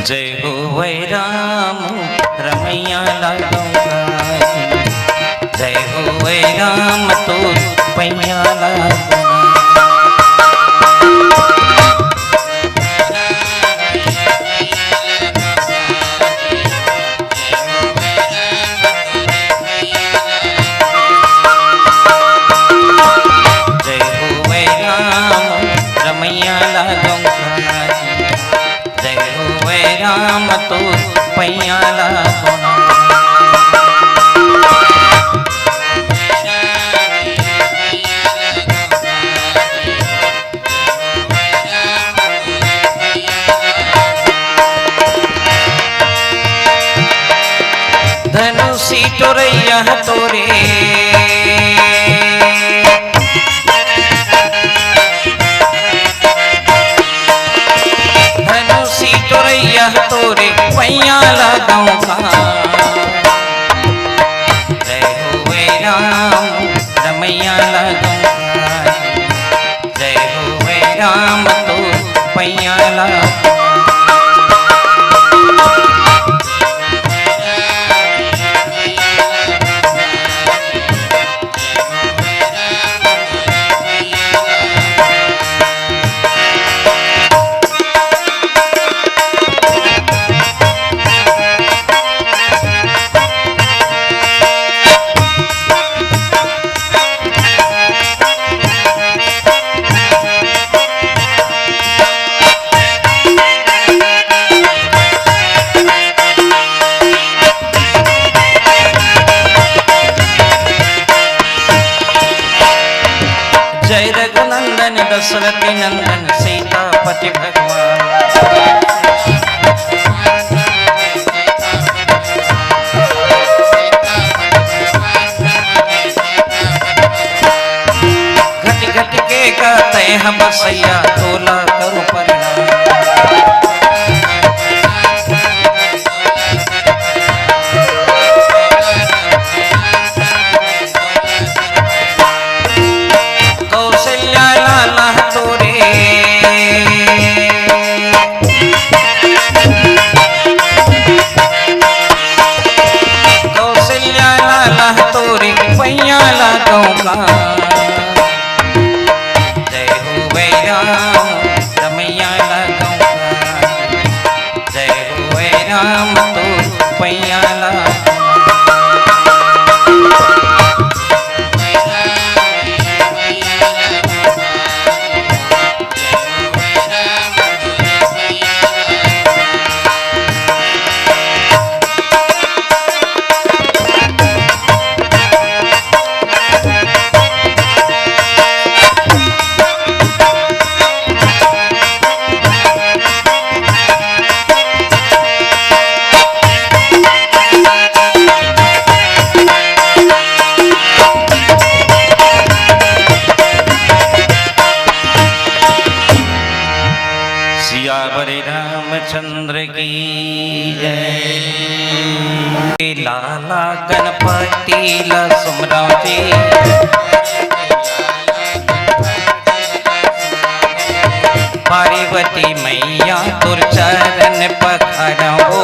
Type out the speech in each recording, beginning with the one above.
जय हो वै राम रमैया लागो जय हो वै राम तो पैया लागो राम तो पैया लागो धनुषी तोरैया तोरे तोरे पैया लगाऊं का जय हो वै राम रमैया लगाऊं जय हो वै राम तो पैया लगाऊं जय रघुनंदन दशरथ नंदन सीतापति भगवान घट घट के गाते हम बसैया तोला करूं परिणाम पैया लागूंगा जय हो वै राम रमैया लागूंगा जय हो वै राम तो पैया लागूंगा सियावर रामचंद्र की जय लाला गणपति लक्ष्मण जी पार्वती मैया तुर चरण पखरबो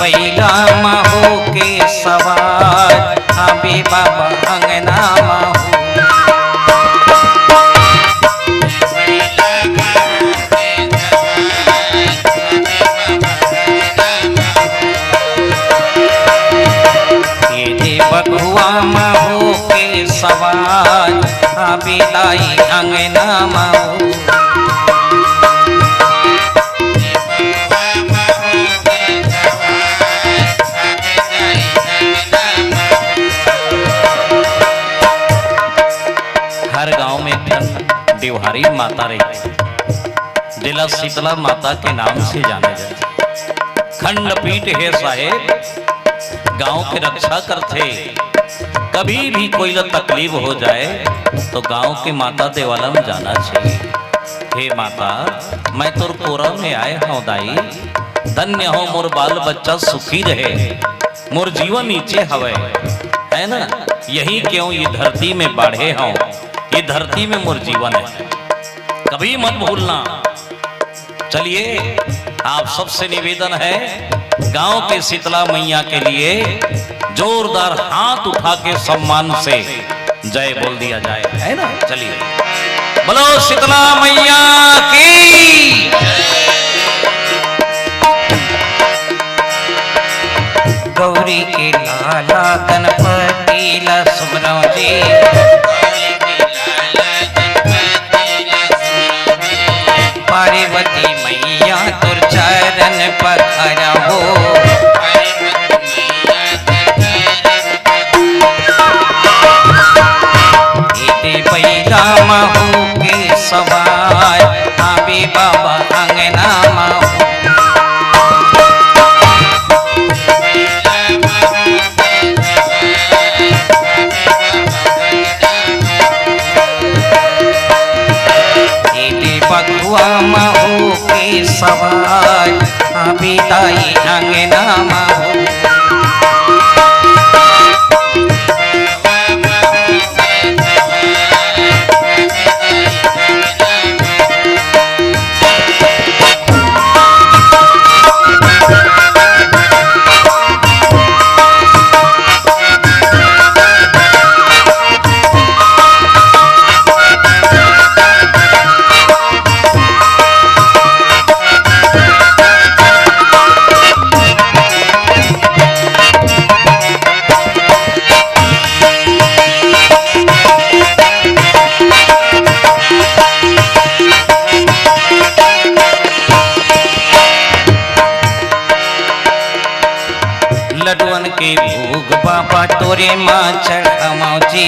बैला महो के सवार अभी बाबा अंगना महो ये बगुआ महो के सवार अभी लाई अंगना महो देवहारी माता रही दिला शीतला माता के नाम से जाने जाते खंडपीठ है साहेब गांव की रक्षा करते कभी भी कोई तकलीफ हो जाए तो गांव की माता देवाला में जाना चाहिए। हे माता मैं तोर कोरा में आए हूँ दाई धन्य हो मोर बाल बच्चा सुखी रहे मोर जीवन नीचे हवे है ना यही क्यों ये धरती में बाढ़े हूँ ये धरती में मोर जीवन है, कभी मत भूलना। चलिए आप सबसे निवेदन है, गांव के शीतला मैया के लिए जोरदार हाथ उठा के सम्मान से जय बोल दिया जाए, है ना। चलिए बोलो शीतला मैया की। गौरी के लाला गणपति लक्ष्मण जी, पार्वती मैया तुर चरण पखारहो, पैदा महू के सवार आबे बाबा अंगना महू। बगुआ महू के सवार आबे दाई अंगना महू। लडुअन के भोग बाबा तोरे माँ चढ़ाओ जी,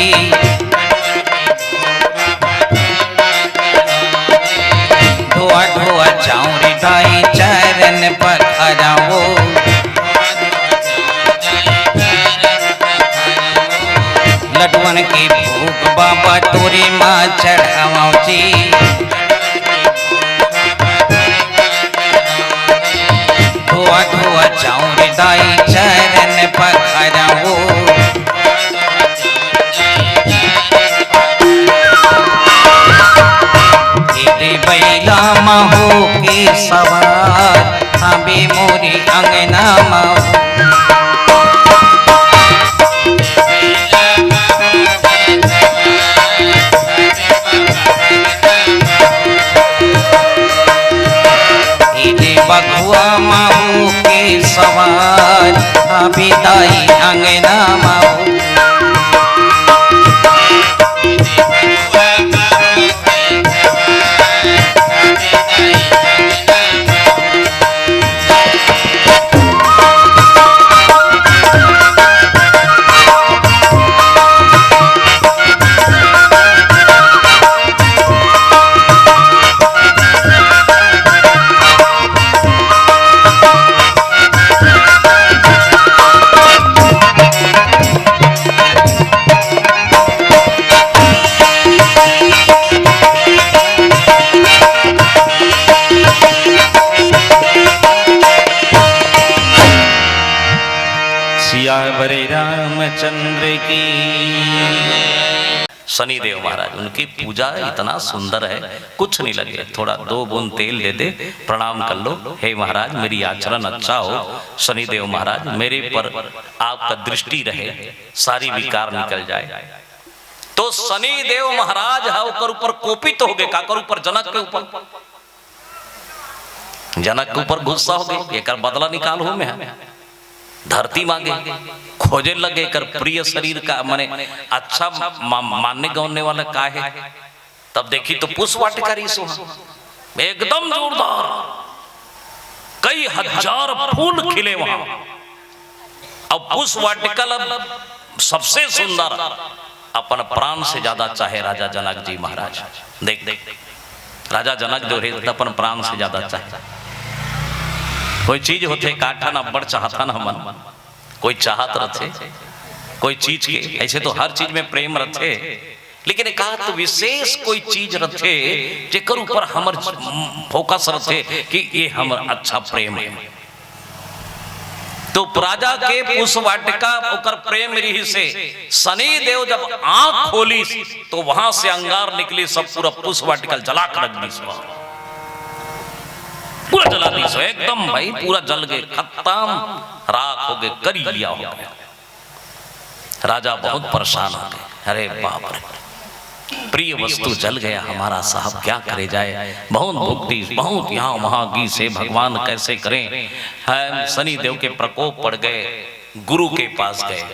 धोआ धोआ चाउरी दाई चरण पखाराओ। लडुअन के भोग बाबा तोरे माँ चढ़ाओ जी, धोआ धोआ चाउरी दाई चरण पखाराओ। बैला महू के सवार हबे मोरी अंगना महू। बगुआ महू के सवार हबे दाई अंगना महू। बरे रामचंद्र की। शनिदेव महाराज, उनकी पूजा इतना सुंदर है, कुछ नहीं लगे, थोड़ा 2 बूंद तेल दे दे, प्रणाम कर लो। हे महाराज मेरी आचरण अच्छा हो, शनिदेव महाराज मेरे पर आपका दृष्टि रहे, सारी विकार निकल जाए। तो शनिदेव महाराज है ओकर ऊपर कोपित हो गए, काकर ऊपर? जनक के ऊपर। जनक के ऊपर गुस्सा हो गए, एक बदला निकाल हो में धरती मांगे, खोजे लगे कर प्रिय शरीर का माने अच्छा मानने गौने वाला का है। तब देखी तो पुष्प वाटिका एकदम जोरदार, कई हजार फूल खिले वहां। अब पुष्प वाटिका सबसे सुंदर अपन प्राण से ज्यादा चाहे राजा जनक जी महाराज। देख देख राजा जनक जो है अपन प्राण से ज्यादा चाहे। कोई चीज होते काठा ना बड़ चाहता ना मन, कोई चाहत रथे कोई चीज के, ऐसे तो हर चीज में प्रेम रथे, लेकिन एक तो विशेष कोई चीज रथे जेकर ऊपर हमर फोकस रथे कि ये हमर अच्छा प्रेम है। तो राजा के पुष्प वाटिका ओकर प्रेम रही से शनि देव जब आंख खोली तो वहां से अंगार निकली, सब पूरा पुष्प वाटिका जला कर रख दी, पूरा जला दी, एकदम भाई पूरा जल गए, खत्म, राख हो गए, कर लिया हो गया। राजा बहुत परेशान हो गए, अरे बाप रे, प्रिय वस्तु जल गया हमारा, साहब क्या करे जाए, बहुत भुगती, बहुत यहाँ वहां की से भगवान कैसे करें। शनि देव के प्रकोप पड़ गए, गुरु के पास गए।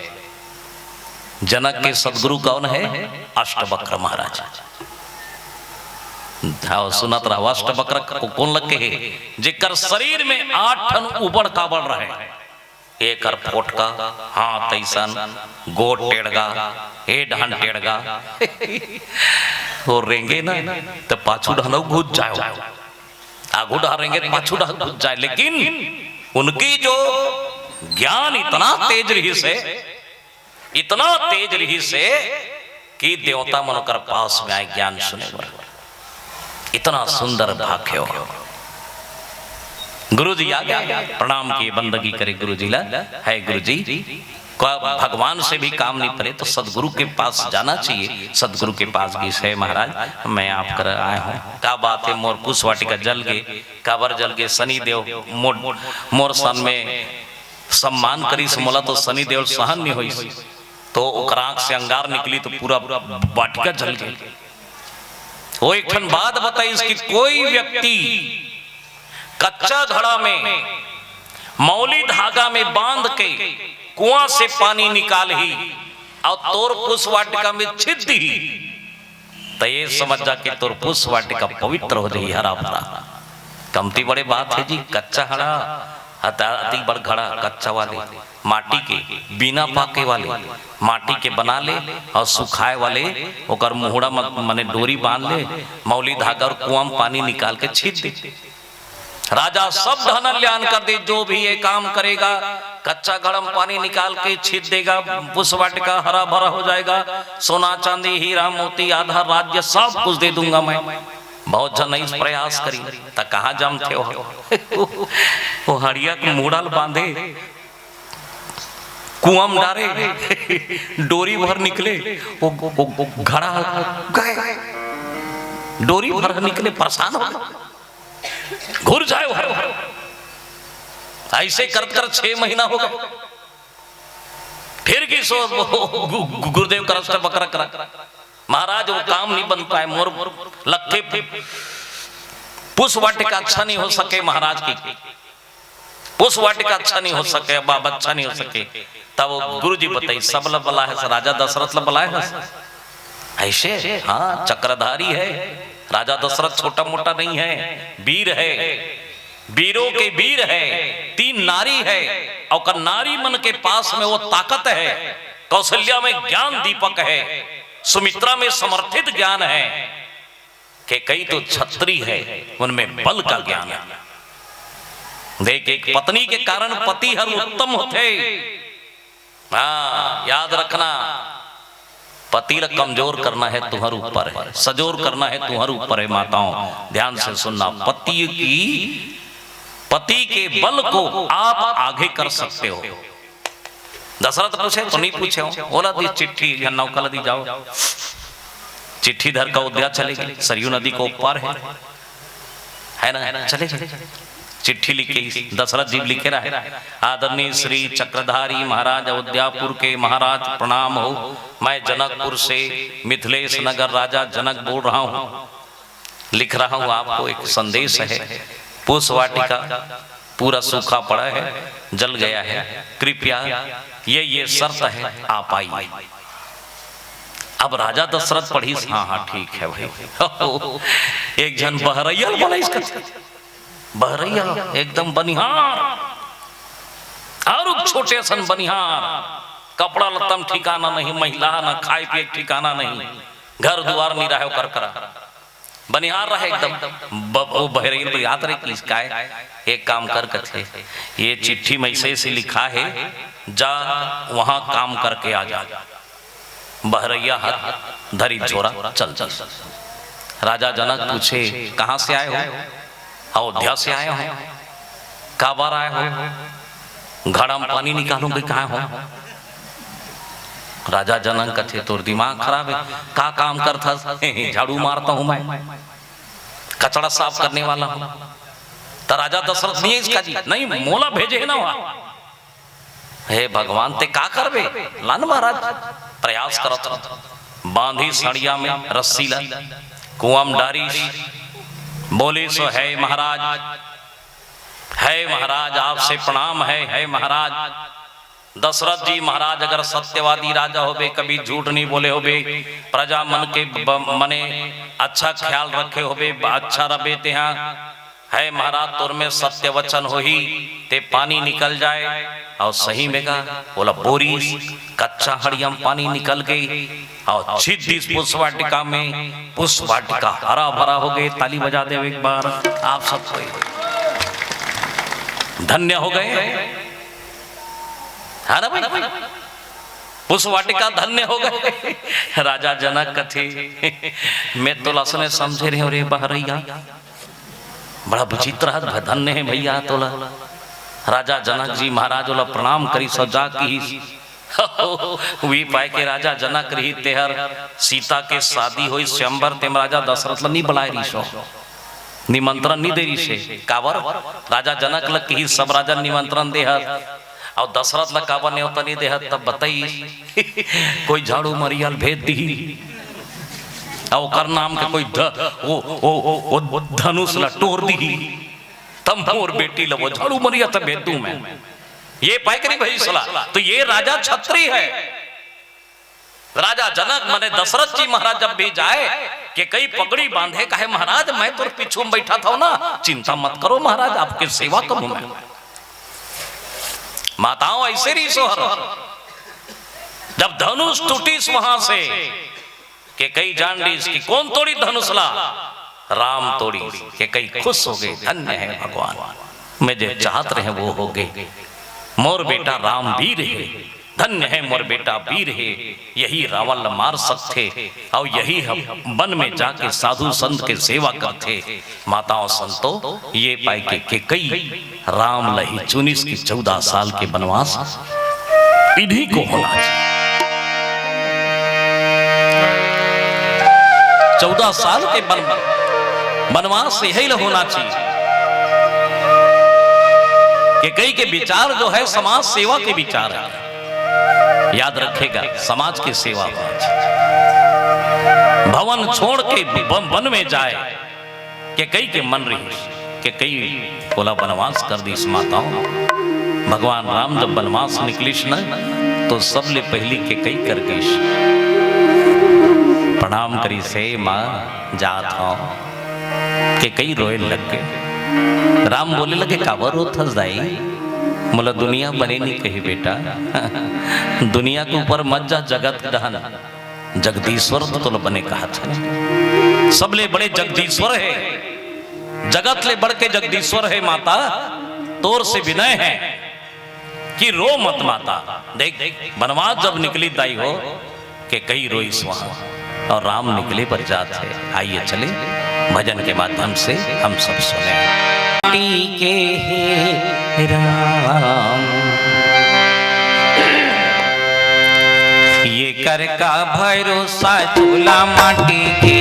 जनक के सदगुरु कौन है? अष्टवक्र महाराज। सुनत रहा, अष्टवक्र को कौन लगे है? जेकर शरीर में 8 ठन उबड़ काबड़ रहे, एक फोटका, हाथ तैसन, गोट टेढ़गा, ए डहन टेढ़गा, वो रेंगे ना तो पाछू डहन घुस जाए, आगू डहेंगे तो पाछू डहन घुस जाए। लेकिन उनकी जो ज्ञान इतना तेज रही से, इतना तेज रही से कि देवता मनोकर पास में आए ज्ञान सुने, इतना सुंदर भाग्य हो। गुरु जी आ गया, प्रणाम किए, बंदगी करे गुरु जी ला, है गुरु जी भगवान से भी काम नहीं पड़े तो सदगुरु के पास जाना चाहिए। सदगुरु के पास गई से, महाराज मैं आप कर आया हूँ, क्या बात है? मोर पुष्प वाटिका जल गए, काबर जल गए? शनि देव मोर सन में सम्मान करी से मोला तो शनि देव सहन नहीं हुई, तो आंख से अंगार निकली तो पूरा वाटिका जल गई। वो एक ठन बात बताई इसकी, कोई व्यक्ति कच्चा घड़ा में मौली धागा में बांध के कुआं से पानी निकाल ही और तोर पुष्प वाटिका में छिद दी, तो ये समझ जा के तोर पुष्प वाटिका पवित्र हो जाए, हरा भरा। कमती बड़े बात है जी, कच्चा घड़ा, अति बड़ घड़ा कच्चा वाले, माटी के बिना पाके वाले माटी के बना ले और सुखाए वाले ओकर मुहड़ा मने डोरी बांध ले, मौली धागा और कुआं में पानी निकाल के छीट दे। राजा सब धन ल्यान कर दे, जो भी ये काम करेगा कच्चा घड़म पानी निकाल के छीट देगा, पुष्प वाटिका हरा भरा हो जाएगा, सोना चांदी हीरा मोती आधा राज्य सब कुछ दे दूंगा मैं। बहुत जन इस प्रयास करी तो कहाँ जमते हो वो हरिया के मुड़ल बांधे, कुआं में डारे, डोरी भर निकले, वो घड़ा गए, डोरी भर निकले, परेशान हो घुर जाए। ऐसे कर कर 6 महीना हो गए। फिर की सो गुरुदेव कर बकरा करा, महाराज वो काम नहीं बन पाए, मोर लखे पुष्प वाटिका अच्छा नहीं हो सके, महाराज की पुष्प वाटिका अच्छा नहीं हो सके, बाबा अच्छा नहीं हो सके। तब गुरु जी बताई सब बला है, राजा दशरथ बला है ऐसे, हाँ चक्रधारी है राजा दशरथ, छोटा मोटा नहीं है, वीर है, वीरों के वीर है, 3 नारी है और नारी मन के पास में वो ताकत है, कौशल्या में ज्ञान दीपक है, सुमित्रा में समर्थित ज्ञान है, कि कई तो छत्री है उनमें बल का ज्ञान है। देख एक पत्नी के कारण पति हर उत्तम होते, हाँ याद रखना, पति ला कमजोर करना है तुम्हारे ऊपर है, सजोर करना है तुम्हारे ऊपर है। माताओं ध्यान से सुनना, पति के बल को आप आगे कर सकते हो। दशरथ पूछे तो नहीं पूछे हो, बोला दी चिट्ठी या नौका दी जाओ, चिट्ठी धर का उद्या चलेगी, सरयू नदी को ऊपर है ना, चले चिट्ठी लिखी, दशरथ जी लिखे रहे, आदरणीय श्री चक्रधारी महाराज अयोध्यापुर के महाराज प्रणाम हो, मैं जनकपुर से मिथिलेश नगर राजा जनक बोल रहा हूँ, लिख रहा हूँ आपको एक संदेश है। पुष्प वाटिका पूरा सूखा पड़ा है, जल गया है, कृपया ये शर्त है आप आइए। अब राजा दशरथ पढ़ी, हाँ हाँ ठीक है भाई। एक जन बहरैया बोला, इसका बहरैया एकदम बनिहार, और छोटे सन बनिहार, कपड़ा लत्तम ठिकाना नहीं, महिला न खाए पिए ठिकाना नहीं, घर द्वार नहीं रहे कर करा, बनिहार रहे एकदम। वो बहरैया तो याद रहे कि इसका है, एक काम कर कथे, ये चिट्ठी में से लिखा है, जा वहां काम करके आ जा। बहरैया हाथ धरी झोरा चल चल। राजा जनक पूछे कहां से आए हो? अयोध्या से आए हो, का बार आए हो? घड़ा में पानी निकालूंगे कहाँ हो। राजा जनक कथे तोर दिमाग खराब है, का काम करता, झाड़ू मारता हूं मैं, कचड़ा साफ करने वाला हूं। तो राजा दशरथ नहीं है इसका जी, नहीं मोला भेजे है ना वहां। हे भगवान ते का करबे, लान महाराज प्रयास करत, बांधी सड़िया में रस्सी ला, कुआं में डारी, बोले सो है महाराज, है महाराज आपसे प्रणाम है महाराज। दशरथ जी महाराज अगर सत्यवादी राजा होबे, कभी झूठ नहीं बोले होबे, प्रजा मन के मने अच्छा ख्याल रखे होबे, अच्छा रबे ते है महाराज तोर में सत्य वचन हो ही ते पानी निकल जाए। और सही में का बोला, बोरी कच्चा हड़िया में पानी निकल गई और छिद्दिस पुष्प वाटिका में पुष्प वाटिका हरा भरा हो गए। ताली बजा दे एक बार आप सबको, धन्य हो गए है ना भाई, पुष्प वाटिका धन्य हो गए। राजा जनक कथे मैं तो लसने समझे रहे रे बहरैया, बड़ा विचित्र है, धन्य है भैया तोला। राजा जनक जी महाराज बोला प्रणाम करी सजा की वी पाए के राजा जनक रही तेहर सीता के शादी हुई स्वयंवर तेम राजा दशरथ नहीं बुलाए रीशो, निमंत्रण नहीं दे रीशे कावर। राजा जनक लग की सब राजा निमंत्रण दे और दशरथ लग कावर नहीं होता नहीं दे, तब बताई कोई झाड़ू मरियल भेज दी और नाम के कोई वो धनुष लटोर दी, तब मोर बेटी लो झाड़ू मरिया तब भेज दूं मैं। ये पाई करी भाई सलाह, तो ये राजा छत्री है। राजा जनक माने दशरथ जी महाराज जब भी जाए कि कई पगड़ी बांधे, कहे महाराज मैं तो पीछू में बैठा था ना, चिंता मत करो महाराज आपकी सेवा करूं मैं। माताओं ऐसे रही सोहर, जब धनुष टूटी वहां से कि कई जान ली इसकी कौन तोड़ी धनुष ला, राम तोड़ी कि कई खुश हो गए, धन्य है भगवान मुझे चाहत रहे वो हो गए, मोर बेटा राम वीर है, धन्य है मोर बेटा वीर है, यही रावण मार सकते और यही हम वन में जाके साधु संत के सेवा करते। माताओं संतो ये पाई के कई राम लही चुनिस की 14 साल के वनवास इन्हीं को होना चाहिए। 14 साल के वनवास यही होना चाहिए कि कई के विचार जो है समाज सेवा के विचार है, याद रखेगा समाज की सेवा होना चाहिए। भवन छोड़ के वन में जाए कि कई के मन रही कि कई बोला वनवास कर दी। इस माताओं भगवान राम जब वनवास निकलिश न तो सबले पहली के कई कर गई प्रणाम करी से माँ जात हो के कई रोए लग गए। राम बोले लगे काबर रो थस दाई, बोला दुनिया बने नहीं कही बेटा, दुनिया के ऊपर मत जा, जगत दहन जगदीश्वर तो बने कहा था, सबले बड़े जगदीश्वर है, जगत ले बढ़ के जगदीश्वर है। माता तोर से विनय है कि रो मत माता, देख वनवास जब निकली दाई हो कि कई रोई वहां और राम निकले पर जात है। आइए चले भजन के माध्यम से हम सब सुने। के हे राम ये कर का भरोसा चूल्हा माटी के,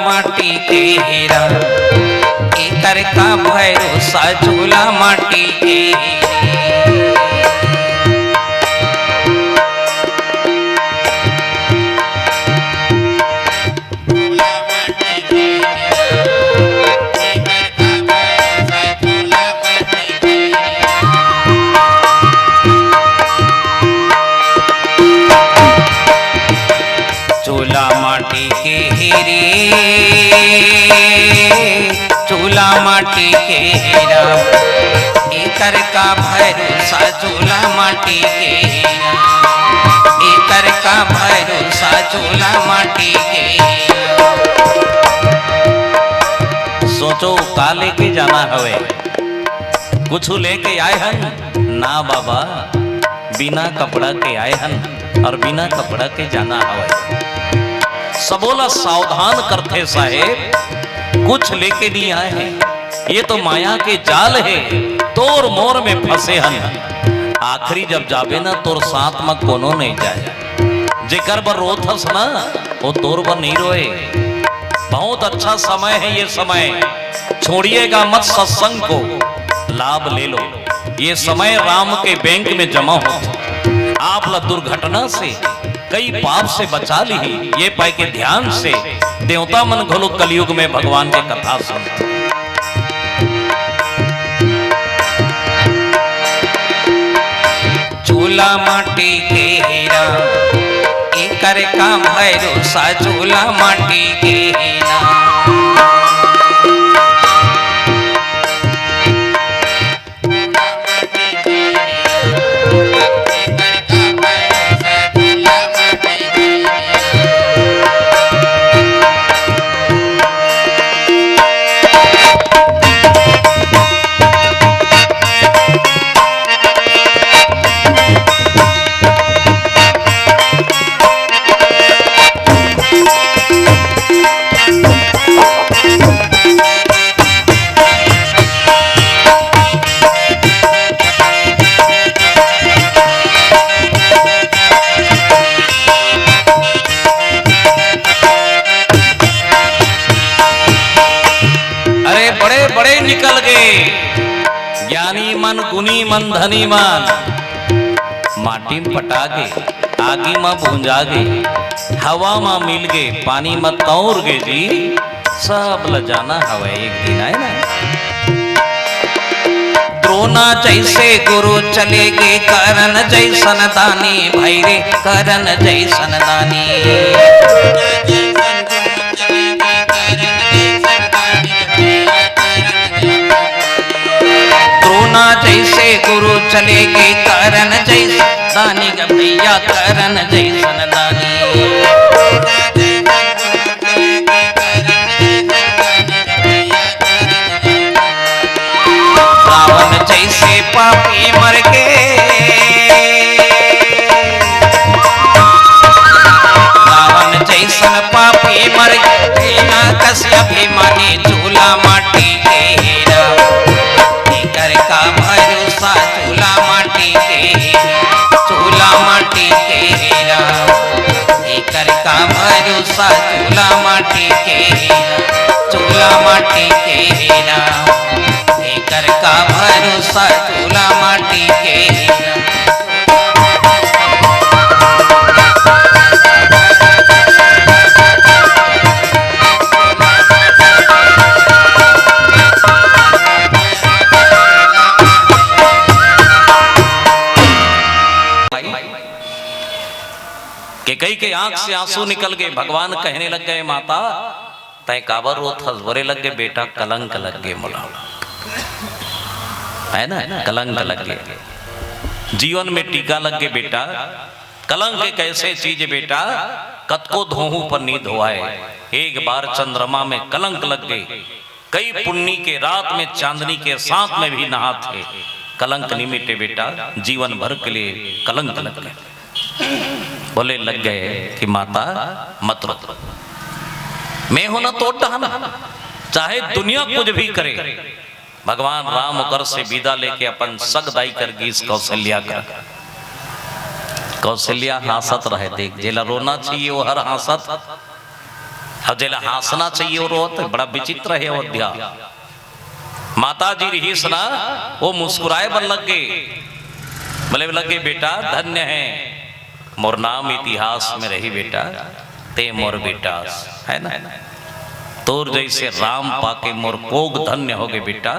माटी के हीरा एकर का भरोसा चूल्हा माटी के, चूल्हा माटी के हीरे चूल्हा माटी के हीरा एकर का भरोसा चूल्हा माटी के हीरा एकर का भरोसा चूल्हा माटी के हीरा। सोचो का लेके जाना हवे, कुछ लेके आए हन ना बाबा, बिना कपड़ा के आए हन और बिना कपड़ा के जाना हवे। सबोला सावधान करते साहेब, कुछ लेके नहीं आए हैं, ये तो माया के जाल है, तोर मोर में फंसे हन। आखिरी जब जाबे ना तोर साथ में कोनो नहीं जाए, जेकर बर रोत हस ना वो तोर बर नहीं रोए। बहुत अच्छा समय है ये समय, छोड़िएगा मत सत्संग को, लाभ ले लो। ये समय राम के बैंक में जमा हो, आप ला दुर्घटना से कई पाप से बचा ली, ये पाए के ध्यान से देवता मन घोलो कलयुग में भगवान के कथा सुन। चूल्हा माटी के हीरा एकर का भरोसा, चूल्हा माटी के हीरा। निकल गए ज्ञानी मन, गुनी मन, धनी मन, माटी में पटा गे, आगी में भूंजा गे, हवा में मिल गे, पानी में तौर गे जी, सब ल जाना हवा एक दिन है ना। द्रोणा जैसे गुरु चले गे, करण जैसन दानी भाई रे, करण जैसन दानी। द्रोणा जैसे गुरु चले गे, करण जैसन दानी ग भैया, करण जैसन दानी। रावण जैसे पापी मर के, रावण जैसन पापी मर गए, कश्यप अभिमानी चूल्हा माटी के हीरा। एकर का भरोसा, चूल्हा माटी के हीरा, चूल्हा माटी के हीरा। एकर का भरोसा, चूल्हा माटी के हीरा, चूल्हा माटी के हीरा। एकर का भरोसा, चूल्हा माटी के हीरा। कि कई के आंख से आंसू निकल गए, भगवान कहने लग गए माता तय काबर रोत हसबरे लग गए, बेटा कलंक लग गए मुला, है ना, कलंक लग गए, जीवन में टीका लग गए बेटा। कलंक एक ऐसे चीज है बेटा, कतको धोहू पर नहीं धोआए, एक बार चंद्रमा में कलंक लग गई, कई पुण्य के रात में चांदनी के साथ में भी नहाते, कलंक नहीं मिटे बेटा, जीवन भर के लिए कलंक लग गए। बोले लग गए कि माता मत रो, मैं हो ना तो डहाना, चाहे दुनिया कुछ भी करे। भगवान राम कर से विदा लेके अपन सगदाई कर गीस कौशल्या कर, कौशल्या हासत रहे, देख जेला रोना चाहिए वो हर हासत, और जेला हासना चाहिए वो रोत, बड़ा विचित्र है अयोध्या। माता जी रही सुना वो मुस्कुराए बन लग गए, बोले लग गए बेटा धन्य है मोर नाम इतिहास में रही बेटा, ते मोर बेटा है ना, तोर जैसे राम पाके मोर कोग धन्य हो गए बेटा,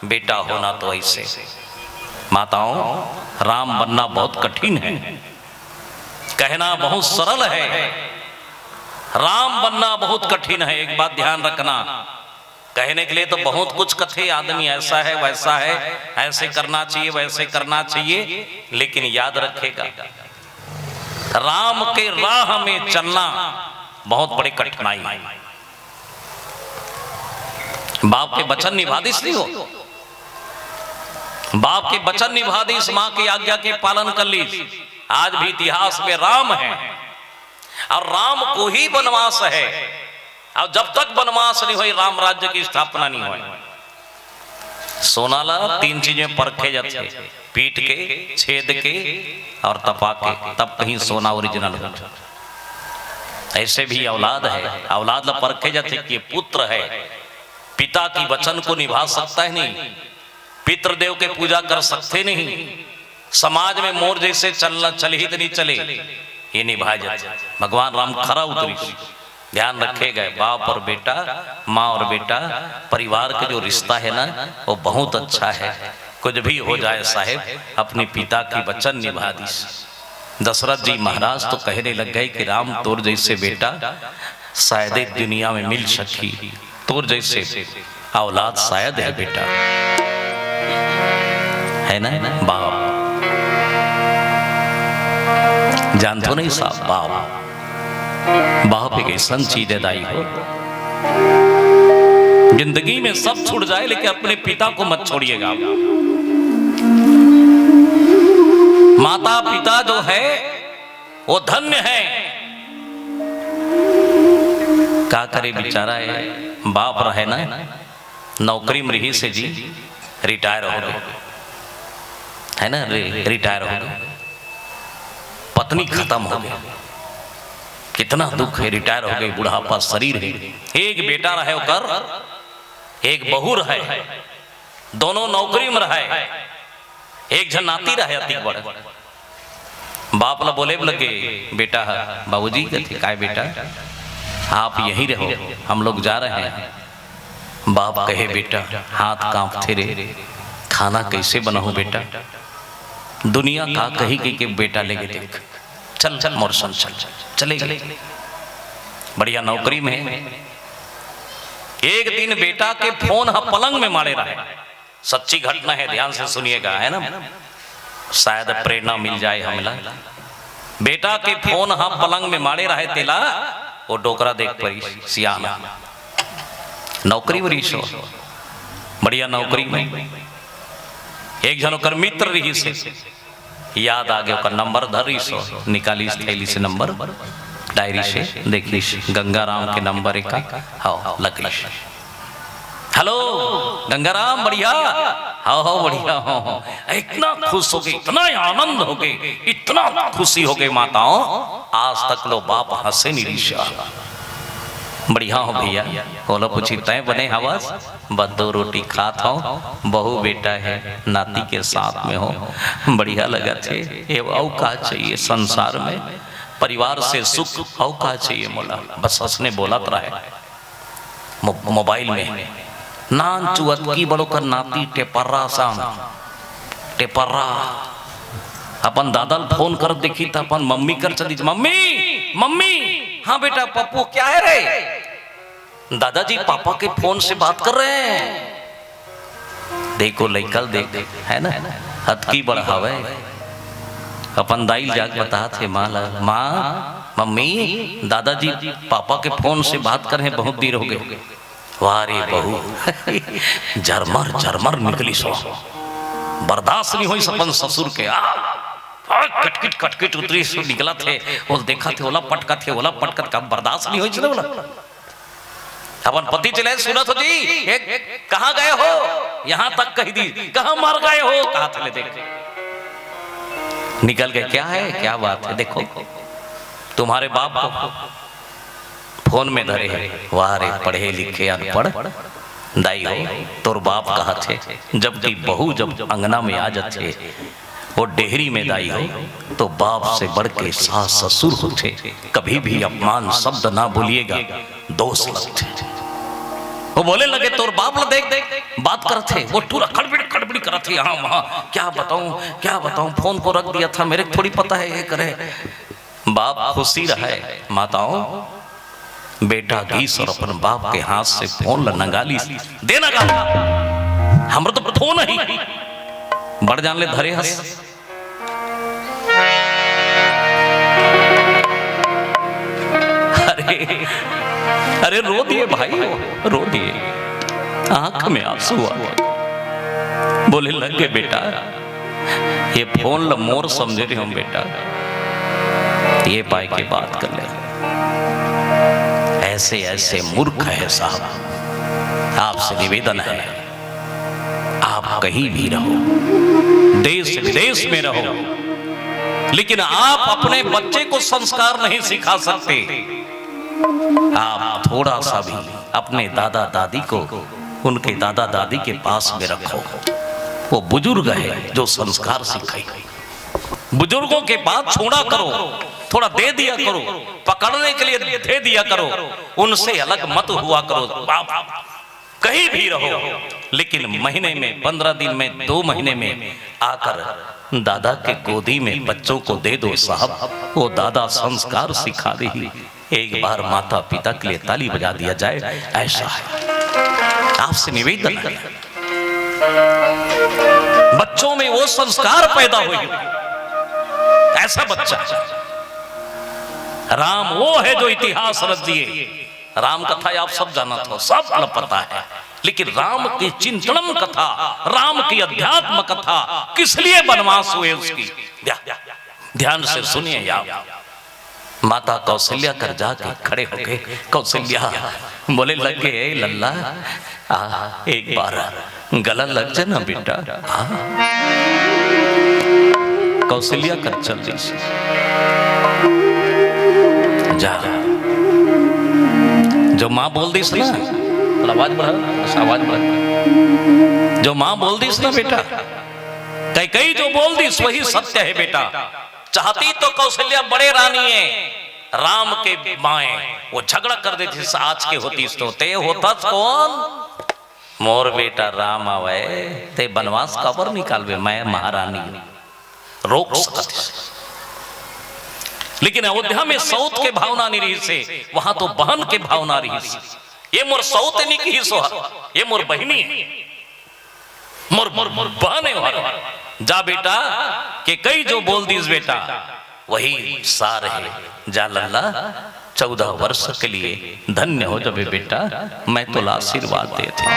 बेटा होना तो ऐसे। माताओं राम बनना बहुत कठिन है, कहना बहुत सरल है, राम बनना बहुत कठिन है। एक बात ध्यान रखना, कहने के लिए तो बहुत कुछ कथे, आदमी ऐसा है वैसा है, ऐसे करना चाहिए वैसे करना चाहिए, लेकिन याद रखेगा राम के राह में चलना बहुत बड़ी कठिनाई है। बाप के वचन निभा दिस नहीं हो, बाप के वचन निभा दिस, मां की आज्ञा के पालन कर ली। आज भी इतिहास में राम है और राम को ही वनवास है, और जब तक वनवास नहीं हुई राम राज्य की स्थापना नहीं हुई। सोनाला 3 चीजें परखे जाते, पीट के, छेद के और तपा के, तब कहीं सोना ओरिजिनल हो। ऐसे भी औलाद है, औलाद ला परखे जाते कि पुत्र है, पिता की वचन को निभा सकता है नहीं, पितृदेव के पूजा कर सकते नहीं, समाज में मोर जैसे चलना चलहित नहीं चले, ये निभा जाते। भगवान राम खरा उतरी। ध्यान रखेगा, बाप और बेटा, माँ और बेटा, परिवार का जो रिश्ता है ना वो बहुत अच्छा है। कुछ भी हो जाए साहेब, अपने पिता की वचन निभा दी। दशरथ जी महाराज तो कहने लग गए कि राम तोर जैसे बेटा शायद एक दुनिया में मिल सकी, तोर जैसे औलाद शायद है बेटा, है ना बाप। जानते नहीं साहब, बाप एक ऐसा चीज है दाई हो, जिंदगी में सब छूट जाए लेकिन अपने पिता को मत छोड़िएगा। माता पिता जो है वो धन्य है। क्या करे बेचारा है, बाप रहे ना, नौकरी में रही से जी रिटायर हो गए, है ना, रिटायर हो गए, पत्नी खत्म हो गई, कितना दुख है, रिटायर हो गई, बुढ़ापा शरीर है, एक बेटा रहे कर, एक बहू रहे, दोनों नौकरी में रहे, एक जन नाती रहे अति बड़े। बाप ला बोले लगे बेटा, बाबूजी कहते काय बेटा आप यहीं रहो, हम लोग जा रहे हैं। बाप कहे बेटा हाथ कांपते रे, खाना कैसे बनाऊं बेटा, दुनिया का कही के बेटा लेके देख, चल चल मोरसन चल चले गए, बढ़िया नौकरी में। एक दिन बेटा के फोन पलंग में मारे रहे, सच्ची घटना है, ध्यान से सुनिएगा, है ना, शायद प्रेरणा मिल जाए हमला। बेटा के फोन पलंग में मारे रहे तेला, वो डोकरा देख पड़ी सियाना, नौकरी वरी शो, बढ़िया नौकरी में। एक जन कर मित्र रही से याद आ गया, नंबर धरी सो, निकाली थैली से नंबर, डायरी से देखी गंगाराम के नंबर का, हाँ लगी, हेलो गंगाराम बढ़िया, हाँ हाँ बढ़िया, हाँ इतना खुश हो गए, इतना आनंद हो गए, इतना खुशी हो गई माताओं, आज तक लो बाप हंसे नहीं रिशा। बढ़िया हो भैया, बोलो पूछी तय बने हवास, बद्दो रोटी खात हो, बहू बेटा है नाती के साथ में हो, बढ़िया लगा थे। ये औका चाहिए संसार में, परिवार से सुख औका चाहिए मोला, बस हंसने बोला रहे। मोबाइल में नान चुअत की बड़ो कर नाती टेपर्रा साम, टेपर्रा अपन दादा फोन कर देखी था, अपन मम्मी कर चली, मम्मी मम्मी, हाँ बेटा पप्पू क्या है रे, दादाजी पापा के फोन से बात कर रहे हैं। देखो लइकल देख, है ना, हद की बढ़ावे, अपन दाई जाग बता थे माँ मम्मी दादाजी पापा के फोन से बात कर रहे हैं, बहुत देर हो गए। वारे बहू झरमर झरमर निकली सो, बर्दाश्त नहीं हुई अपन ससुर के, कटकिट कटकिट उतरी सो निकला थे, वो देखा थे ओला पटका थे, ओला पटका का बर्दाश्त नहीं हुई बोला। अपन पति चले सुना तो जी कहाँ गए हो, यहाँ तक कही दी, कहाँ मर गए हो, कहा चले देख निकल गए, क्या है क्या बात है, देखो तुम्हारे बाप को फोन में धरे है, वाह रे पढ़े लिखे अनपढ़ दाई हो, तोर बाप कहा थे, जबकि बहू जब अंगना में आ जाते वो डेहरी में दाई हो, तो बाप से बढ़ के सास ससुर होते, कभी भी अपमान शब्द ना बोलिएगा, दोष लगते। वो बोले लगे तोर बाप ला देख देख बात करते, वो पूरा खड़बड़ी खड़बड़ी करते, यहाँ वहाँ क्या बताऊं, फोन को रख दिया था, मेरे थोड़ी पता है ये करे। बाप खुशी रहे, माताओं बेटा घीस और अपन बाप के हाथ से फोन नंगाली देना गा, हम तो फोन ही बढ़ जान ले धरे हंस। अरे रो दिए भाई, रो दिए। आंख में आंसू आ गए। बोले लगे बेटा ये फोन मोर समझे रहे हम बेटा, ये पाई के बात कर ले। ऐसे ऐसे मूर्ख है साहब। आपसे निवेदन है, आप कहीं भी रहो, देश विदेश में रहो, लेकिन आप अपने बच्चे को संस्कार नहीं सिखा सकते। आप थोड़ा सा भी अपने दादा दादी को उनके दादा दादी के पास में रखो। वो बुजुर्ग है जो संस्कार सिखाए। बुजुर्गों के बात छोड़ा करो, थोड़ा दे दिया करो, पकड़ने के लिए दे दिया करो, उनसे अलग मत हुआ करो। आप कहीं भी रहो, लेकिन महीने में 15 दिन में 2 महीने में आकर दादा के गोदी में बच्चों को दे दो साहब। वो दादा संस्कार सिखा रही। एक बार माता पिता के लिए ताली बजा दिया जाए, ऐसा है। आपसे निवेदन है, बच्चों में वो संस्कार पैदा हुए। ऐसा बच्चा राम वो है जो इतिहास रच दिए। राम कथा आप सब जाना था, सब पता है, लेकिन राम की चिंतनम कथा, राम की अध्यात्म कथा, किस लिए वनवास हुए उसकी ध्यान से सुनिए आप। माता कौशल्या कर जाके खड़े हो गए। कौशल्या बोले लगे लल्ला एक बार गला लग जाना बेटा। कौशल्या कर चल दी जा। जो माँ बोल दी ना, आवाज बढ़ा, आवाज बढ़ा। जो माँ बोल दी ना बेटा, कई जो बोल दी वही सत्य है बेटा। चाहती तो कौशल्या बड़े रानी है, राम के माए वो झगड़ा कर देती। आज के होती ते होता कौन? मोर बेटा राम आवे ते बनवास कबर निकालवे, मैं महारानी रोक सकती। लेकिन अयोध्या में सौत के भावना नहीं रही से, वहां तो बहन के भावना रही से। ये मोर सौत नहीं की ही सोहा, ये मोर बहनी है, मोर मोर मोर बहन है। जा बेटा के कई जो बोल दीस बेटा वही सार है। जा लल्ला 14 वर्ष के लिए धन्य हो जावे बेटा, मैं तो आशीर्वाद देता हूं।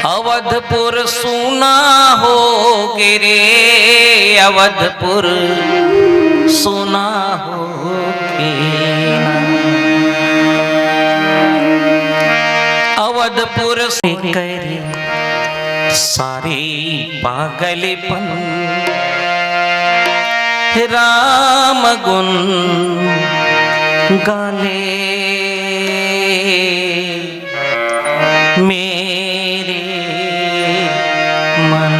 अवधपुर सुना हो गिरे, अवधपुर सुना हो अवधपुर से करे सारे पागलपन, राम गुण गाले मेरे मन।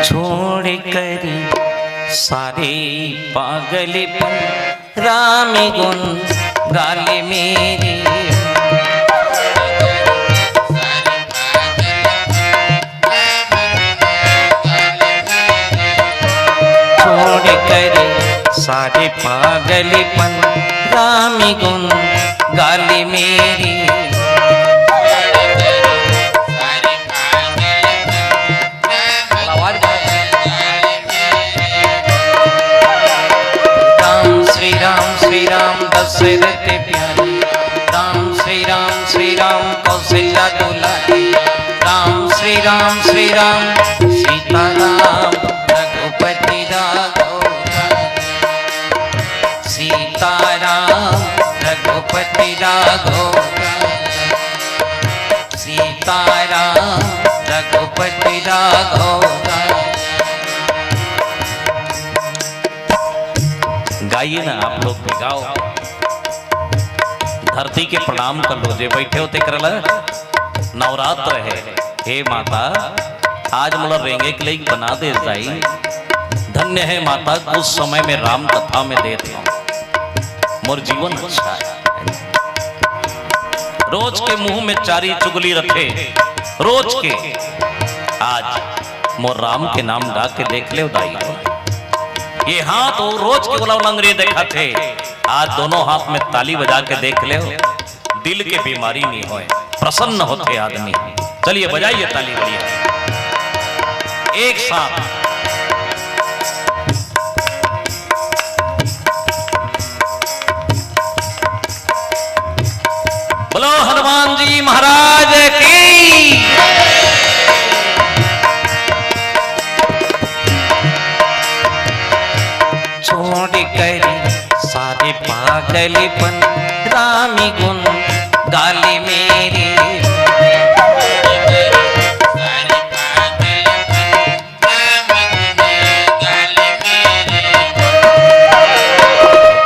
छोड़ कर सारे पागलपन, राम गुण गाले मेरे। छोड़ कर सारे पागलपन, राम गुण गाले मेरे। श्री राम दशरथ प्यारे, राम श्री राम कौशल्या दुलारी। राम श्री राम सीता राम रघुपति राघव। सीता राम रघुपति राघव। सीता गाइए ना आप लोग भी गाओ। धरती के प्रणाम कर लो जे बैठे होते करल नवरात्र है। हे माता आज मोला रेंगे के लिए बना दे जाई। धन्य है माता उस समय में राम कथा में देत हूँ मोर जीवन अच्छा है। रोज के मुंह में चारी चुगली रखे रोज के, आज मोर राम के नाम गा के देख ले दाई। ये हाथ वो रोज के बोला लंगरे देखा थे, आज दोनों हाथ में ताली बजा के देख ले दिल के बीमारी नहीं होए, प्रसन्न होते आदमी। चलिए बजाइए ताली बढ़िया एक साथ। बोलो हनुमान जी महाराज की। छोड़ कर सारे पागलपन रामी गुण गाली मेरे।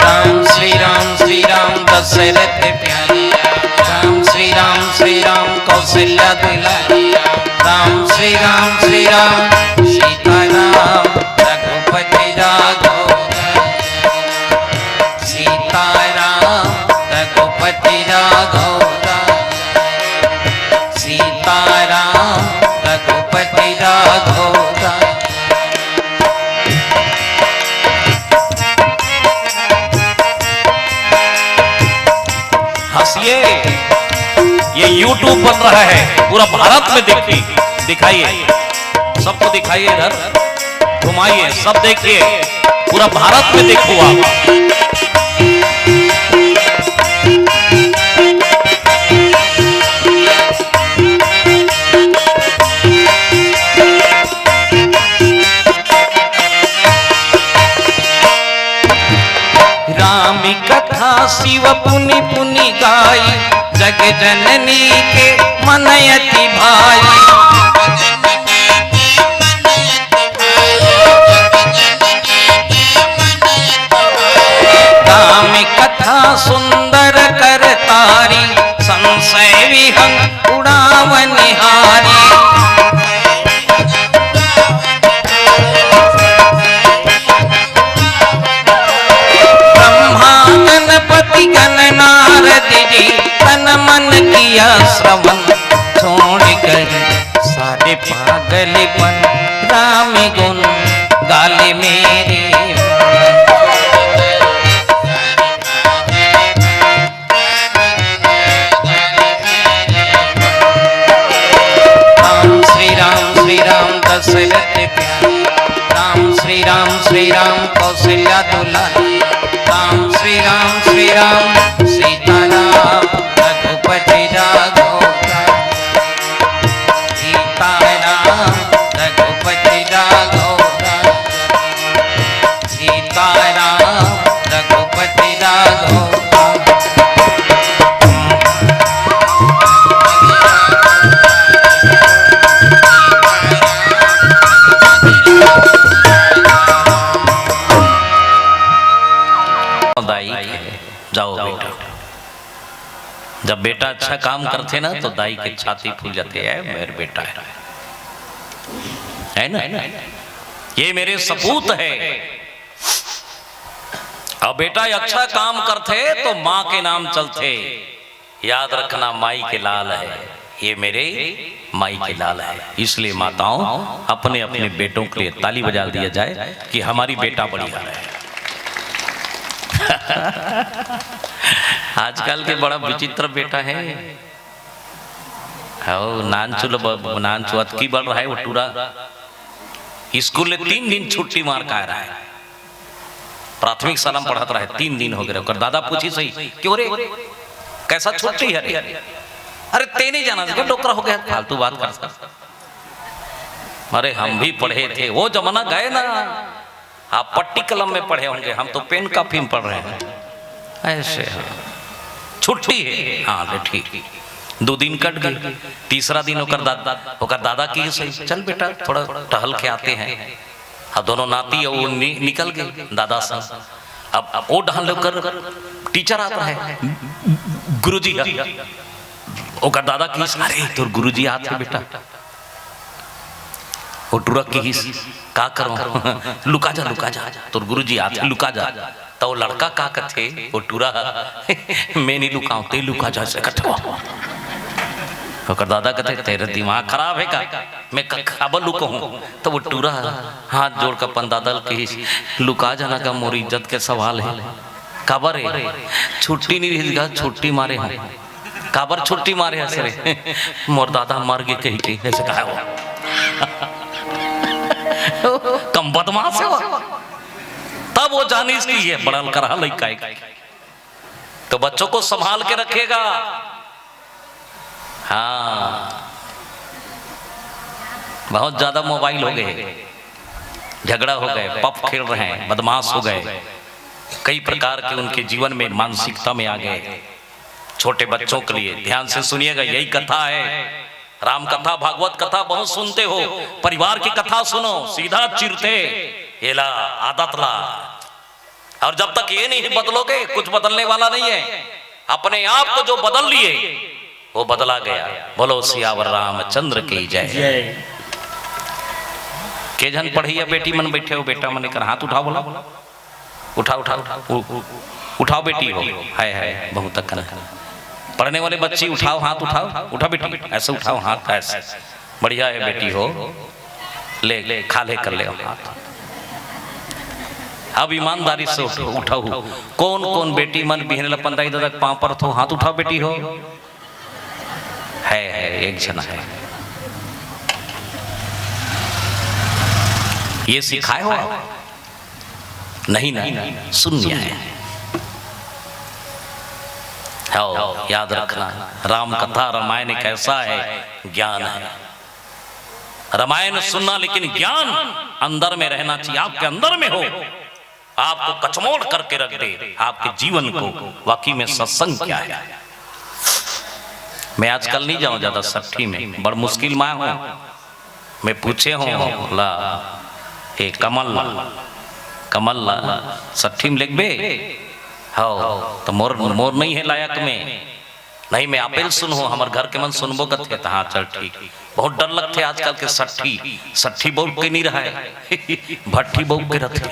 राम श्री राम दशरथ प्यारे, राम श्री राम कौशल्या दुलारी, राम श्री राम सीता राम रघुपति राघव, सीता राम रघुपति राघव, सीता राम रघुपति राघव। हंसिए, ये YouTube बन रहा है पूरा भारत में दिखाइए, सबको दिखाइए, इधर घुमाइए, सब देखिए, पूरा भारत में देखो आप। राम कथा शिव पुनि पुनि गाई, जग जननी के मनयति भाई। राम कथा सुंदर कर तारी, संशय विहंग उड़ावनिहारी। गणपति गण नारद जी तन मन किया श्रवण, छोड़ कर सारे पागलपन राम गुण गाले मेरे। राम श्री राम दशरथ प्यारे, राम श्री राम कौशल्या दुलारी, राम श्री राम सीता राम रघुपति राघव, सीता राम रघुपति राघव, सीता राम रघुपति राघव। जाओ बेटा, जब बेटा अच्छा काम करते ना तो दाई के छाती फूल जाते हैं, मेरे बेटा है ना, ये मेरे सपूत है। और बेटा अच्छा काम करते तो माँ के नाम चलते, याद रखना माई के लाल है, ये मेरे माई के लाल है। इसलिए माताओं अपने अपने बेटों के लिए ताली बजा दिया जाए कि हमारी बेटा बढ़िया है। आजकल के बड़ा विचित्र बेटा है, नानचु अतकी बढ़ रहा है, वो टूरा स्कूल में 3 दिन छुट्टी मार का रहा है। प्राथमिक शाला में पढ़ाता रहा है, 3 दिन हो गए। और दादा पूछी सही क्यों रे कैसा छुट्टी है रे? अरे ते नहीं जाना क्या डोकरा हो गया, फालतू बात कर। अरे हम भी पढ़े थे, वो जमाना गए ना, आप पट्टी कलम में पढ़े होंगे, हम तो पेन कापी में पढ़ रहे हैं। ऐसे छुट्टी है, हाँ ठीक। 2 दिन कट गए, तीसरा दिन होकर दादा की सही चल बेटा थोड़ा टहल के आते हैं। अब दोनों नाती और निकल गए दादा संग। अब वो ढाल लेकर टीचर आता है, गुरुजी ओकर दादा की अरे तोर गुरुजी आते बेटा, वो टुरक की का करो लुका जा तोर गुरुजी आते लुका जा। तो लड़का का कथे वो टूरा मैं नहीं लुकाऊं ते लुका जा से कठवा। ओकर दादा कहते तेरे दिमाग खराब है का, मैं खबर लुको हूँ। तो वो टूरा हाथ जोड़ कर अपन दादा की लुका जाना का मोर इज्जत के सवाल है, काबर है छुट्टी नहीं रही, छुट्टी मारे हम काबर छुट्टी मारे हसरे मोर दादा मर गए कही के ऐसे कहा कम बदमाश है वो। तब वो जानी इसकी है बड़ल कर लड़का तो बच्चों को संभाल के रखेगा। हाँ बहुत ज्यादा मोबाइल हो गए, झगड़ा हो गए, पप खेल रहे हैं, बदमाश हो गए, कई प्रकार के उनके जीवन में मानसिकता में आ गए। छोटे बच्चों के लिए ध्यान से सुनिएगा, यही कथा है। राम कथा भागवत कथा बहुत सुनते हो, परिवार की कथा सुनो, सीधा चिरते ये ला आदत ला। और जब तक ये नहीं बदलोगे कुछ बदलने वाला नहीं है। अपने आप को जो बदल लिए वो बदला गया। बोलो सियावर रामचंद्र की जय। के जन पढ़ी है बेटी मन बैठे हो, बेटा मन कर हाथ उठाओ, बोला उठाओ उठाओ उठाओ बेटी हो, है बहुत तक पढ़ने वाले बच्ची उठाओ हाथ उठाओ, उठा बेटी ऐसे उठाओ हाथ, ऐसे बढ़िया है बेटी हो, ले खा ले कर ले हाथ। अब ईमानदारी से उठाओ। कौन कौन बेटी मन बिहने लपंदाई दादा पांव पर थो हाथ उठाओ बेटी हो, है एक जना है। ये सिखाए हो नहीं नहीं सुनिए है। याद रखना राम कथा रामायण एक ऐसा है ज्ञान है। रामायण सुनना लेकिन ज्ञान अंदर में रहना चाहिए, आपके अंदर में हो, आपको कचमोड़ करके रख दे आपके जीवन को। वाकई में सत्संग क्या है। मैं आजकल नहीं जाऊं ज्यादा सट्ठी में, बड़ मुश्किल में हूं मैं पूछे हूं ला ए कमल सट्ठी में लिखबे हो तो मोर नहीं है लायक में, नहीं मैं आपेल सुनो हमार घर के मन सुनबो कथे तो हाँ चल ठीक। बहुत डर लगते आजकल के सट्ठी बोल के नहीं रहा है भट्टी बोल के रखे।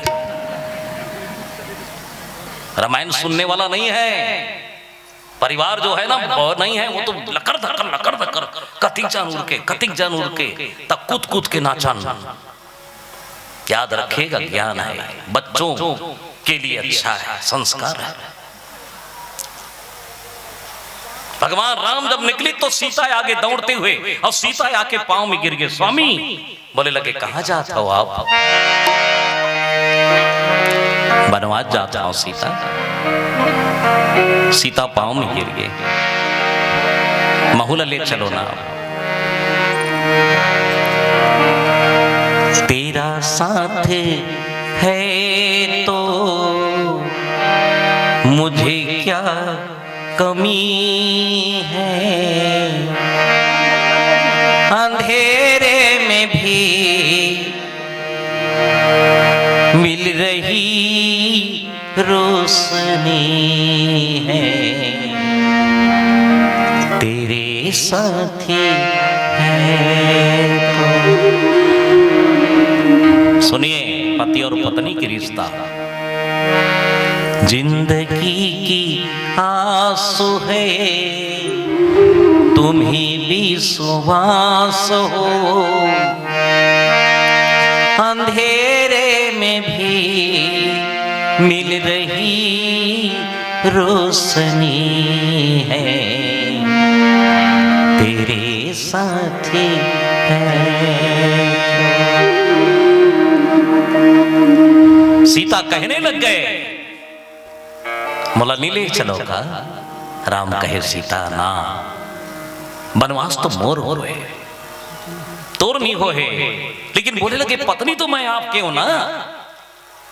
रामायण सुनने वाला नहीं है परिवार जो है ना, वो नहीं है, वो तो लकर धकर कतिक जान उड़ के तब कूद के नाचन। याद रखेगा ज्ञान है, बच्चों के लिए अच्छा है, संस्कार है। भगवान राम जब निकली तो सीता आगे दौड़ते हुए और सीता आके पांव में गिर गए। स्वामी बोले लगे कहां जाता हो आप? बनवास जाता हूं सीता पांव में गिर गए। महुला ले चलो ना, तेरा साथ है तो मुझे क्या कमी है, अंधेरे में भी मिल रही रोशनी है, तेरे साथी है तो। सुनिए पति और पत्नी की रिश्ता, जिंदगी की आंसू है तुम ही विश्वास हो, अंधेरे में भी मिल रही रोशनी है, तेरे साथी है। सीता कहने लग गए मोला नीले चलो का। राम कहे सीता ना, बनवास तो मोर हो रहे तोर नहीं हो है, लेकिन बोले लगे पत्नी तो मैं आपके हूं ना,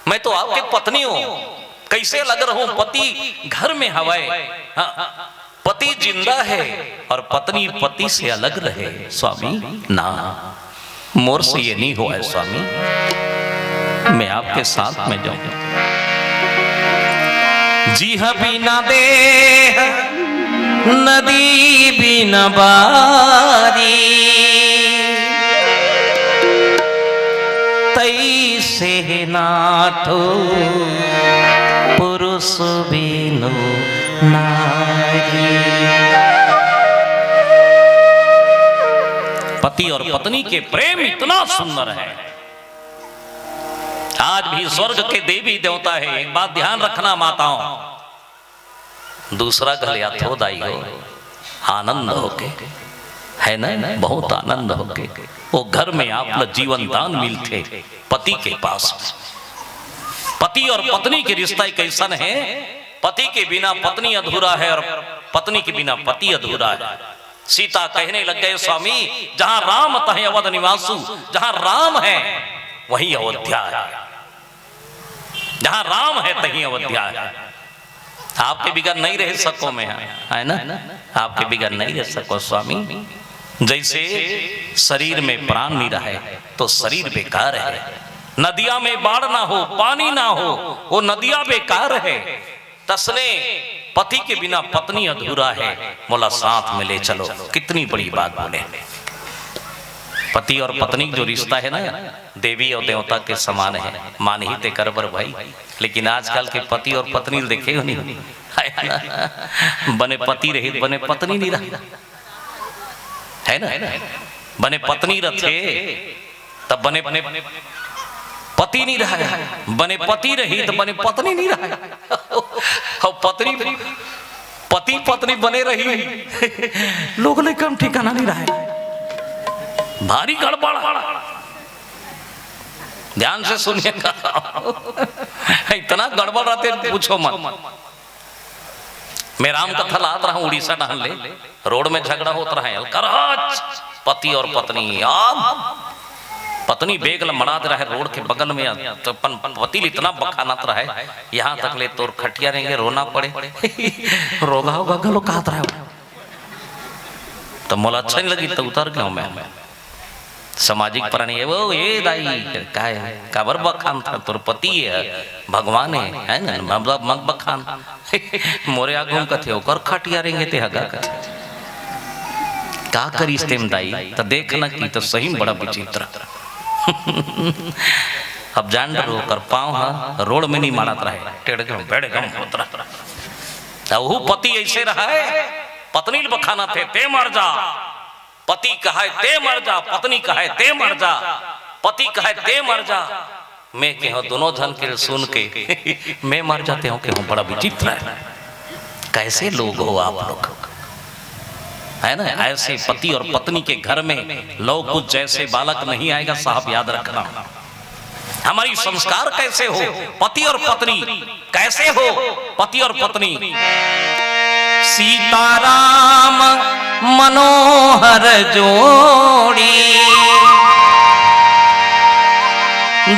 मैं तो आपके पत्नी हूं, कैसे लग रहा हूं पति घर में हवाए। हाँ, पति जिंदा है और पत्नी पति से अलग रहे। स्वामी ना, मोर से ये नहीं हुआ है स्वामी, मैं आपके साथ में जाऊंगा। जी हाँ बिना देह नदी बिना बारी, तैसे नाथो पुरुष बिनु नारी। पति और पत्नी के प्रेम इतना सुंदर है। आज भी स्वर्ग के देवी देवता है। एक बात ध्यान रखना माताओं, दूसरा घर यथोदाई हो, आनंद होके, है ना, बहुत आनंद होके वो घर में आप जीवन दान मिलते पति के पास। पति और पत्नी के रिश्ता कैसन है, पति के बिना पत्नी अधूरा है और पत्नी के बिना पति अधूरा है। सीता कहने लग गए स्वामी, जहां राम तहीं अवध निवासु, जहां राम है वहीं अयोध्या है, जहां राम है तहीं अयोध्या है। आपके बिगड़ नहीं रह सको में है ना, आपके बिगड़ नहीं रह सको स्वामी। जैसे शरीर में प्राण नहीं रहे तो शरीर बेकार है। नदिया में बाढ़ ना हो, पानी ना हो, वो नदिया बेकार है। तसने पति के बिना पत्नी अधूरा है, मोला साथ में ले चलो। कितनी बड़ी बात बोले। पति और पत्नी जो रिश्ता है ना, देवी और देवता के समान है। मान ही ते करबर भाई, लेकिन आजकल के पति और पत्नी देखे हो नहीं, बने पति रहे बने पत्नी नहीं रहा, है ना। बने पत्नी रखे तब बने पति नहीं रहा, बने पति रही तो बने पत्नी नहीं रहा। और पत्नी पति पत्नी बने रही, लोग ने कम ठिकाना नहीं रहा। भारी गड़बड़, ध्यान से सुनिएगा। इतना गड़बड़ रहते पूछो मत। मैं राम कथा लात रहा हूं उड़ीसा डहन ले, रोड में झगड़ा होता रहा है पति और पत्नी। अब पत्नी बेगल मनात रहे रोड के बगल में, तो पति इतना बखानत रहे, यहाँ तक ले तोर खटिया रहेंगे रोना पड़े। रोगा होगा गलो कहत रहे, तो मोला अच्छा नहीं लगी तो उतर गया मैं। सामाजिक प्राणी है वो, ये दाई का काबर बखान था, तोर पति है भगवान है ना, मग बखान मोरे आगू कथे ओकर खटिया रहेंगे ते हगा कथे का करीस तेम दाई। तो देखना की तो सही बड़ा विचित्र। अब जान रो कर पाँव रोड में नहीं मारत रहे, टेढ़ गम बैठ गम होत रहा। वो पति ऐसे रहा है, पत्नी बखाना थे ते मर जा, पति कहे ते मर जा, पत्नी कहे ते मर जा, पति कहे ते मर जा। मैं कहो दोनों जन के सुन के मैं मर जाते हूँ, कहूँ बड़ा विचित्र है। कैसे लोग हो आप लोग, है ना। ऐसे पति और पत्नी के घर में लोग कुछ जैसे बालक नहीं आएगा साहब, याद रखना। हमारी संस्कार कैसे हो, पति और पत्नी कैसे हो, पति और पत्नी। सीताराम मनोहर जोड़ी,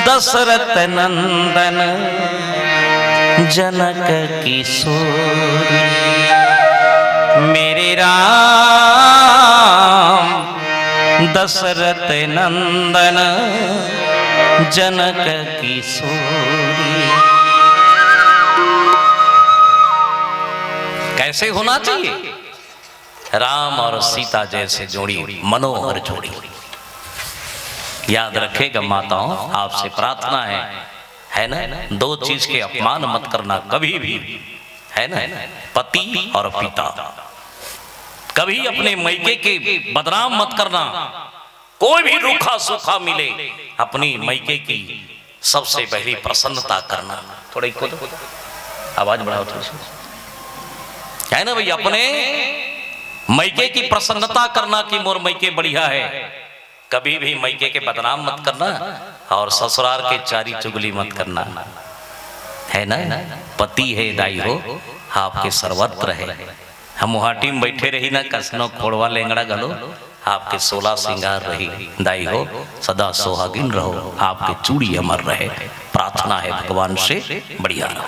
दशरथ नंदन जनक किशोरी। मेरे राम दशरथ नंदन जनक किशोरी। कैसे होना चाहिए, राम और सीता जैसे जोड़ी, मनोहर जोड़ी। याद रखेगा माताओं, आपसे प्रार्थना है ना, दो चीज के अपमान मत करना कभी भी, है ना, पति और पिता। कभी अपने मैके के बदनाम मत करना। कोई भी रूखा सूखा मिले, अपनी मैके की सबसे पहली प्रसन्नता करना। थोड़ा आवाज बढ़ाओ थोड़ी, है ना भाई। अपने मैके की प्रसन्नता करना कि मोर मैके बढ़िया है। कभी भी मैके के बदनाम मत करना और ससुराल के चारी चुगली मत करना, है ना। पति है दाई हो, आपके सर्वत्र है। हम मुहाटी में बैठे रही ना, कसनो खोड़वा लेंगड़ा गलो, आपके 16 श्रृंगार रही दाई हो, सदा सोहागिन रहो, आपके चूड़ी अमर रहे। प्रार्थना है भगवान से बढ़िया रहो।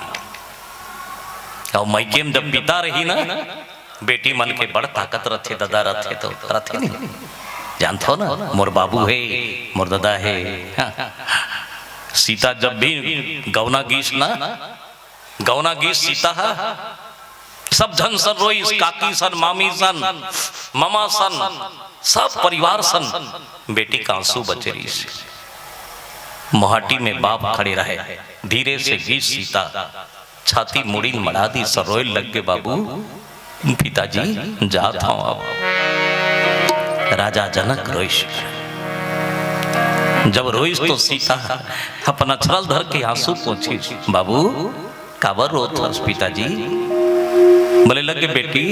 और मैके में जब पिता रही ना, बेटी मन के बड़ ताकत रथे, दादा रथे तो रथे नहीं, जानते हो ना। मोर बाबू है, मोर दादा है। सीता जब भी गौना गीस ना गौना गीत सीता सब झन सन रोई, काकी सन, मामी सन, मामा सन, सब परिवार सन। बेटी का आंसू बचरी से मोहाटी में बाप खड़े रहे, धीरे से गीत सीता छाती मुड़ी मड़ा दी, सरोए लग गए बाबू पिताजी जात हूं अब। राजा जनक रोइश, जब रोइश तो सीता अपना छल धर के आंसू पोंछी, बाबू काबर रोत हस पिताजी? बोले लगे बेटी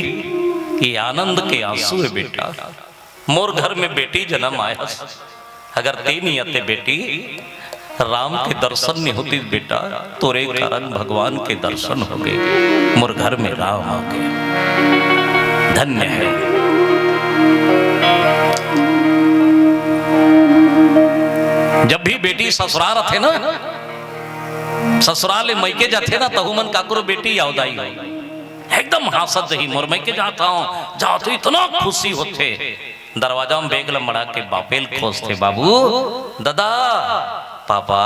ये आनंद के आंसू है बेटा, मोर घर में बेटी जन्म आया, अगर ते नहीं आते बेटी राम के दर्शन नहीं होती बेटा, तोरे कारण भगवान के दर्शन हो गए, मोर घर में राम आ गए, धन्य है। जब भी बेटी ससुराल थे ना, ससुराल मैके जाते ना, तहु मन काकुर बेटी यावदाई हो, एकदम हासत ही मोर मैके जाता हूँ, जाओ तो इतना खुशी होते, दरवाजा में बेग लमड़ा के बापेल खोजते, बाबू दादा पापा,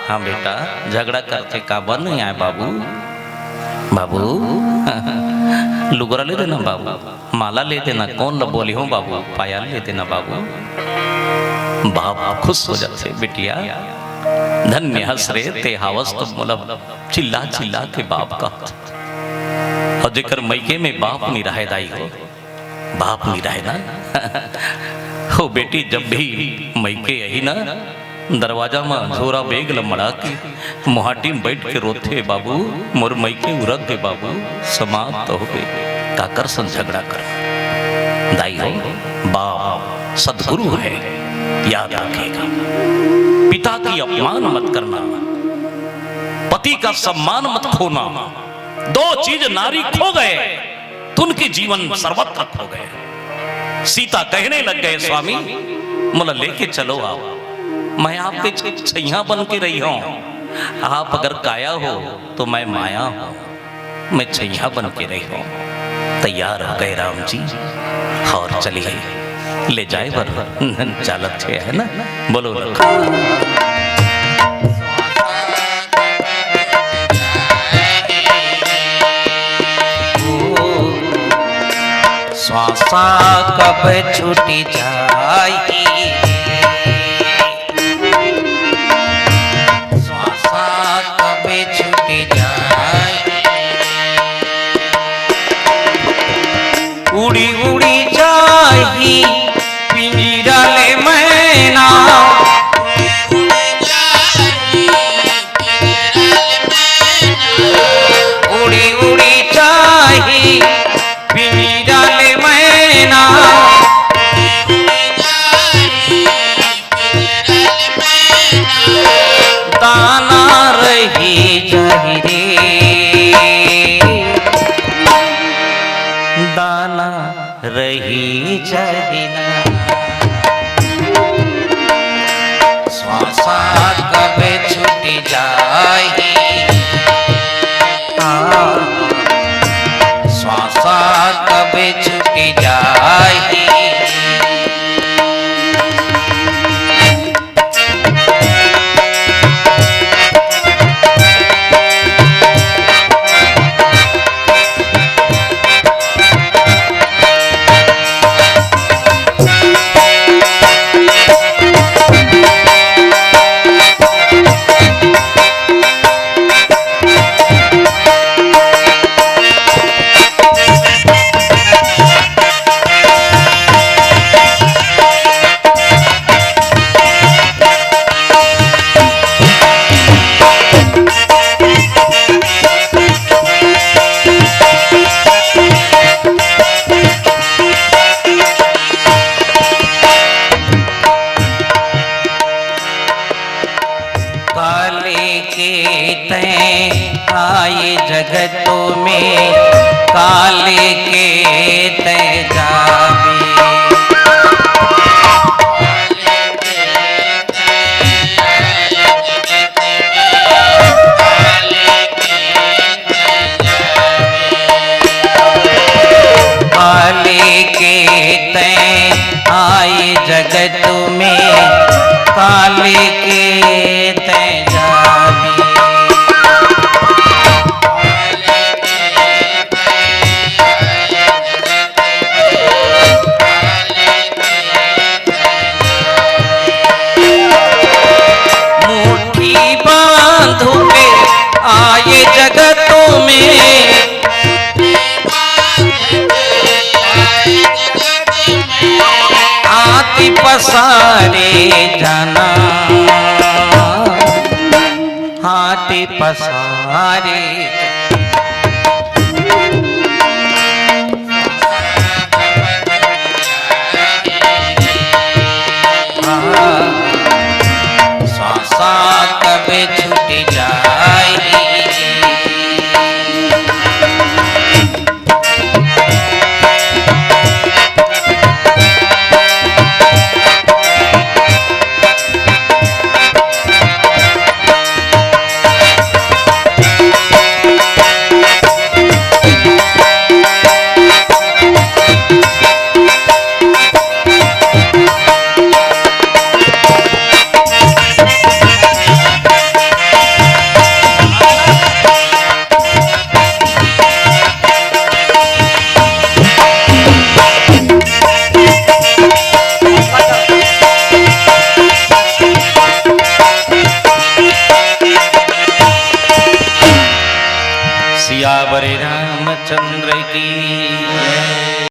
हाँ बेटा झगड़ा करते का बन नहीं आए बाबू, बाबू लुगरा ले देना बाबू, माला ले देना, कौन ल बोली हूँ बाबू, पायल ले देना बाबू। बाप खुश हो जाते, बिटिया धन्य हंस रे ते हावस तो मतलब चिल्ला चिल्ला के बाप का, और जेकर मैके में बाप नहीं रहे दाई हो, बाप नहीं रहे ना हो बेटी, जब भी मैके यही ना दरवाजा में झोरा बेग लमड़ा के मोहाटी में बैठ के रोते, बाबू मोर मैके उरग गए बाबू, समाप्त हो गए, काकर सन झगड़ा कर दाई हो। बाप सदगुरु है, याद रखेगा, पिता की अपमान मत करना, पति का सम्मान मत खोना, दो चीज नारी खो गए तो उनके जीवन सर्वत्र खो गए। सीता कहने लग गए स्वामी मुला लेके चलो आप, मैं आपके छैया बन के रही हूं, आप अगर काया हो तो मैं माया हूं, मैं छैया बन के रही हूं। तैयार हो गए राम जी और चली गई, ले जाए बर चालत है ना, बोलो श्वासा कब छूटी जाएगी, श्वासा कब छूटी जाएगी, उड़ी उड़ी जाएगी पिंजरा ले मैना, उड़ी उड़ी जाएगी पिंजरा ले मैना, दाना रही जाहिरे, दाना रही जाहिना, श्वासा कब छूटी जाएगी, श्वासा कब छूटी जाएगी, आए जगतों में काले के तय जाबे, काले के तय आए जगतों में काले के तय जाबे, माटी पसारे सांसा कभी छूट जाए सियावर रामचंद्र की